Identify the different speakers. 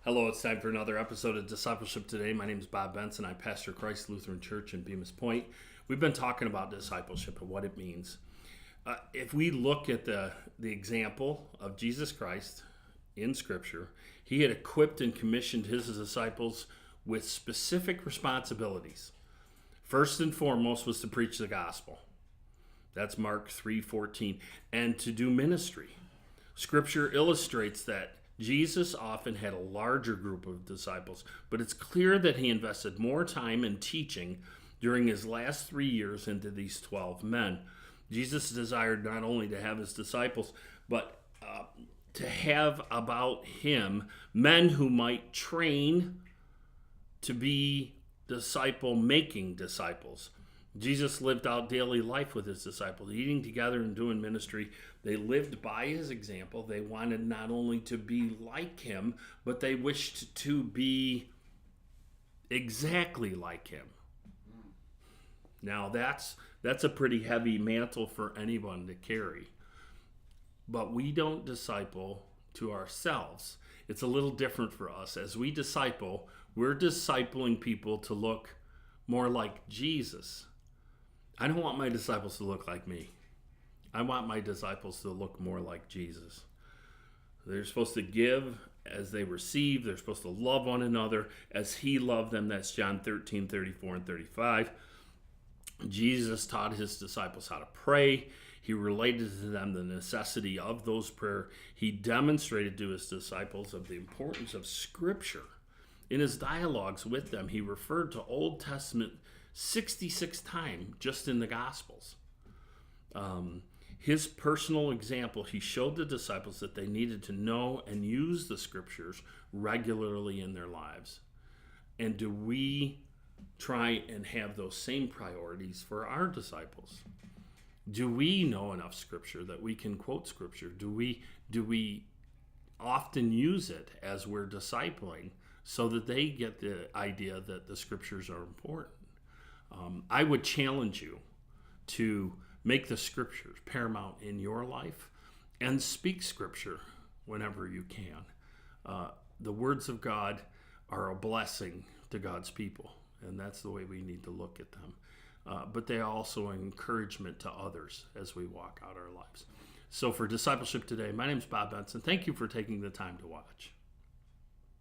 Speaker 1: Hello, it's time for another episode of Discipleship Today. My name is Bob Benson. I pastor Christ Lutheran Church in Bemis Point. We've been talking about discipleship and what it means. If we look at the example of Jesus Christ in Scripture, he had equipped and commissioned his disciples with specific responsibilities. First and foremost was to preach the gospel. That's Mark 3:14. And to do ministry. Scripture illustrates that Jesus often had a larger group of disciples, but it's clear that he invested more time in teaching during his last 3 years into these 12 men. Jesus desired not only to have his disciples, but to have about him men who might train to be disciple-making disciples. Jesus lived out daily life with his disciples, eating together and doing ministry. They lived by his example. They wanted not only to be like him, but they wished to be exactly like him. Now that's a pretty heavy mantle for anyone to carry. But we don't disciple to ourselves. It's a little different for us. As we disciple, we're discipling people to look more like Jesus. I don't want my disciples to look like me. I want my disciples to look more like Jesus. They're supposed to give as they receive. They're supposed to love one another as he loved them. That's John 13:34 and 35. Jesus taught his disciples how to pray. He related to them the necessity of those prayers. He demonstrated to his disciples of the importance of Scripture. In his dialogues with them, he referred to Old Testament 66 times just in the Gospels. His personal example, he showed the disciples that they needed to know and use the Scriptures regularly in their lives. And do we try and have those same priorities for our disciples? Do we know enough Scripture that we can quote Scripture? Do we often use it as we're discipling so that they get the idea that the Scriptures are important? I would challenge you to make the Scriptures paramount in your life and speak Scripture whenever you can. The words of God are a blessing to God's people, and that's the way we need to look at them. But they are also an encouragement to others as we walk out our lives. So for Discipleship Today, my name is Bob Benson. Thank you for taking the time to watch.